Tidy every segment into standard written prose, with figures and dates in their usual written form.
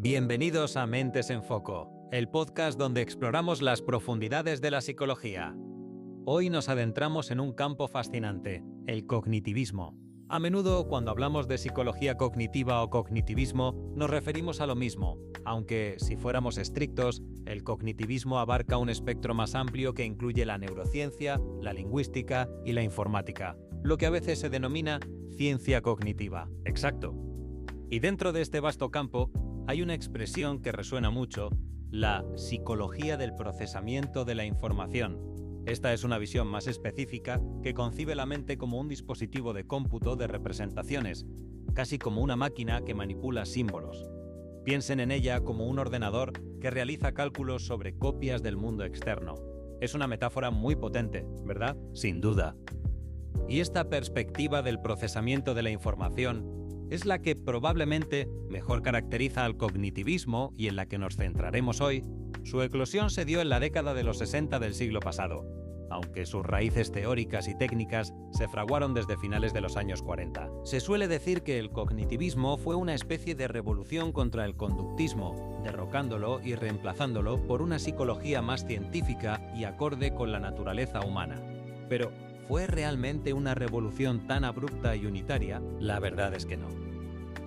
Bienvenidos a Mentes en Foco, el podcast donde exploramos las profundidades de la psicología. Hoy nos adentramos en un campo fascinante, el cognitivismo. A menudo, cuando hablamos de psicología cognitiva o cognitivismo, nos referimos a lo mismo, aunque, si fuéramos estrictos, el cognitivismo abarca un espectro más amplio que incluye la neurociencia, la lingüística y la informática, lo que a veces se denomina ciencia cognitiva. Exacto. Y dentro de este vasto campo, hay una expresión que resuena mucho, la psicología del procesamiento de la información. Esta es una visión más específica que concibe la mente como un dispositivo de cómputo de representaciones, casi como una máquina que manipula símbolos. Piensen en ella como un ordenador que realiza cálculos sobre copias del mundo externo. Es una metáfora muy potente, ¿verdad? Sin duda. Y esta perspectiva del procesamiento de la información es la que probablemente mejor caracteriza al cognitivismo y en la que nos centraremos hoy. Su eclosión se dio en la década de los 60 del siglo pasado, aunque sus raíces teóricas y técnicas se fraguaron desde finales de los años 40. Se suele decir que el cognitivismo fue una especie de revolución contra el conductismo, derrocándolo y reemplazándolo por una psicología más científica y acorde con la naturaleza humana. Pero, ¿fue realmente una revolución tan abrupta y unitaria? La verdad es que no.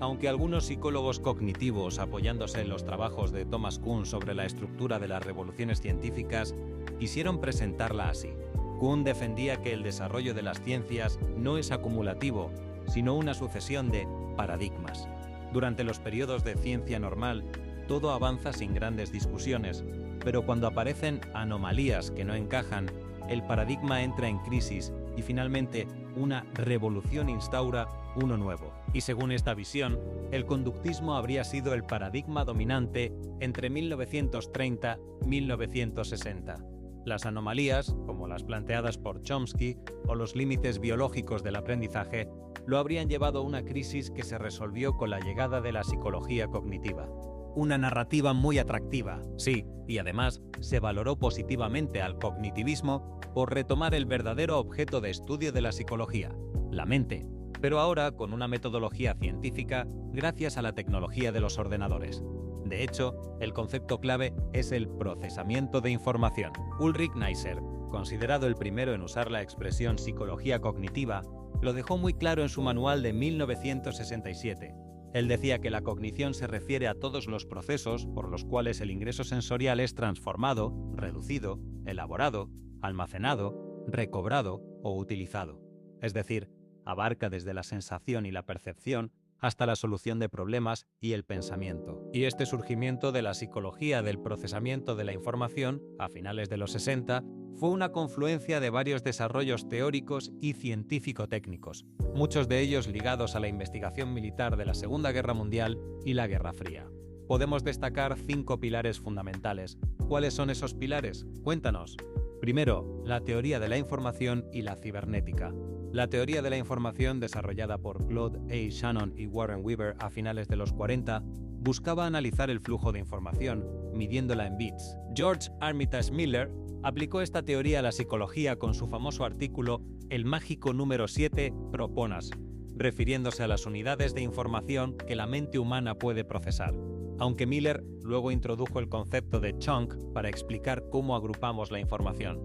Aunque algunos psicólogos cognitivos, apoyándose en los trabajos de Thomas Kuhn sobre la estructura de las revoluciones científicas, quisieron presentarla así. Kuhn defendía que el desarrollo de las ciencias no es acumulativo, sino una sucesión de paradigmas. Durante los periodos de ciencia normal, todo avanza sin grandes discusiones, pero cuando aparecen anomalías que no encajan, el paradigma entra en crisis y finalmente una revolución instaura uno nuevo. Y según esta visión, el conductismo habría sido el paradigma dominante entre 1930 y 1960. Las anomalías, como las planteadas por Chomsky, o los límites biológicos del aprendizaje, lo habrían llevado a una crisis que se resolvió con la llegada de la psicología cognitiva. Una narrativa muy atractiva, sí, y además se valoró positivamente al cognitivismo por retomar el verdadero objeto de estudio de la psicología, la mente, pero ahora con una metodología científica gracias a la tecnología de los ordenadores. De hecho, el concepto clave es el procesamiento de información. Ulrich Neisser, considerado el primero en usar la expresión psicología cognitiva, lo dejó muy claro en su manual de 1967. Él decía que la cognición se refiere a todos los procesos por los cuales el ingreso sensorial es transformado, reducido, elaborado, almacenado, recobrado o utilizado. Es decir, abarca desde la sensación y la percepción hasta la solución de problemas y el pensamiento. Y este surgimiento de la psicología del procesamiento de la información, a finales de los 60, fue una confluencia de varios desarrollos teóricos y científico-técnicos, muchos de ellos ligados a la investigación militar de la Segunda Guerra Mundial y la Guerra Fría. Podemos destacar 5 pilares fundamentales. ¿Cuáles son esos pilares? Cuéntanos. Primero, la teoría de la información y la cibernética. La teoría de la información, desarrollada por Claude A. Shannon y Warren Weaver a finales de los 40, buscaba analizar el flujo de información, midiéndola en bits. George Armitage Miller aplicó esta teoría a la psicología con su famoso artículo El mágico número 7 Proponas, refiriéndose a las unidades de información que la mente humana puede procesar. Aunque Miller luego introdujo el concepto de chunk para explicar cómo agrupamos la información.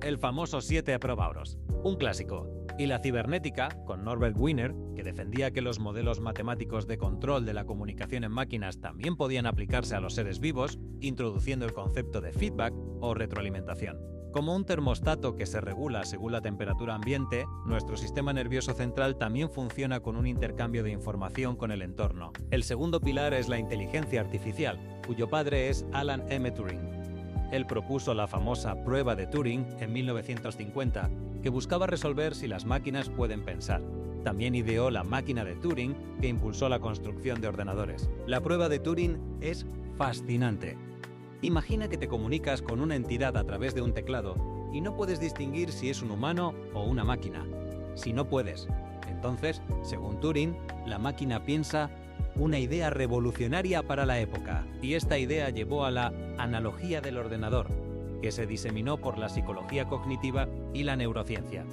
El famoso 7 aprobados, un clásico. Y la cibernética, con Norbert Wiener, que defendía que los modelos matemáticos de control de la comunicación en máquinas también podían aplicarse a los seres vivos, introduciendo el concepto de feedback o retroalimentación. Como un termostato que se regula según la temperatura ambiente, nuestro sistema nervioso central también funciona con un intercambio de información con el entorno. El segundo pilar es la inteligencia artificial, cuyo padre es Alan M. Turing. Él propuso la famosa prueba de Turing en 1950, que buscaba resolver si las máquinas pueden pensar. También ideó la máquina de Turing, que impulsó la construcción de ordenadores. La prueba de Turing es fascinante. Imagina que te comunicas con una entidad a través de un teclado y no puedes distinguir si es un humano o una máquina. Si no puedes, entonces, según Turing, la máquina piensa una idea revolucionaria para la época. Y esta idea llevó a la analogía del ordenador, que se diseminó por la psicología cognitiva y la neurociencia.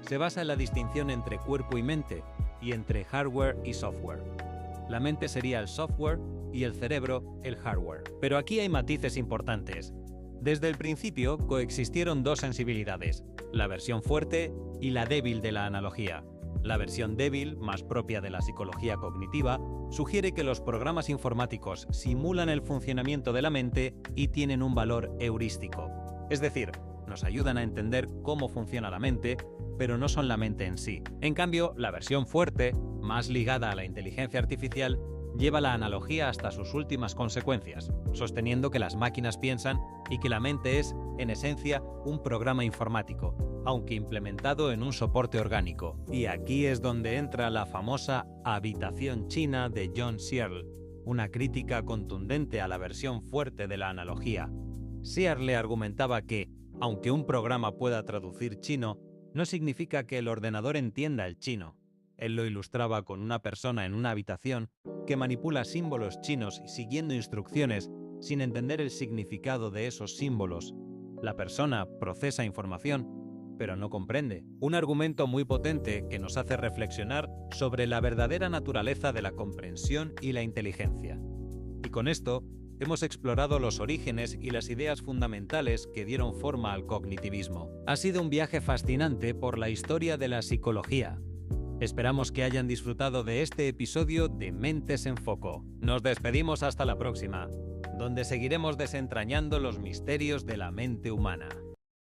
Se basa en la distinción entre cuerpo y mente y entre hardware y software. La mente sería el software y el cerebro el hardware. Pero aquí hay matices importantes. Desde el principio coexistieron dos sensibilidades, la versión fuerte y la débil de la analogía. La versión débil, más propia de la psicología cognitiva, sugiere que los programas informáticos simulan el funcionamiento de la mente y tienen un valor heurístico. Es decir, nos ayudan a entender cómo funciona la mente, pero no son la mente en sí. En cambio, la versión fuerte, más ligada a la inteligencia artificial, lleva la analogía hasta sus últimas consecuencias, sosteniendo que las máquinas piensan y que la mente es, en esencia, un programa informático, aunque implementado en un soporte orgánico. Y aquí es donde entra la famosa habitación china de John Searle, una crítica contundente a la versión fuerte de la analogía. Searle argumentaba que, aunque un programa pueda traducir chino, no significa que el ordenador entienda el chino. Él lo ilustraba con una persona en una habitación que manipula símbolos chinos siguiendo instrucciones sin entender el significado de esos símbolos. La persona procesa información, pero no comprende. Un argumento muy potente que nos hace reflexionar sobre la verdadera naturaleza de la comprensión y la inteligencia. Y con esto, hemos explorado los orígenes y las ideas fundamentales que dieron forma al cognitivismo. Ha sido un viaje fascinante por la historia de la psicología. Esperamos que hayan disfrutado de este episodio de Mentes en Foco. Nos despedimos hasta la próxima, donde seguiremos desentrañando los misterios de la mente humana.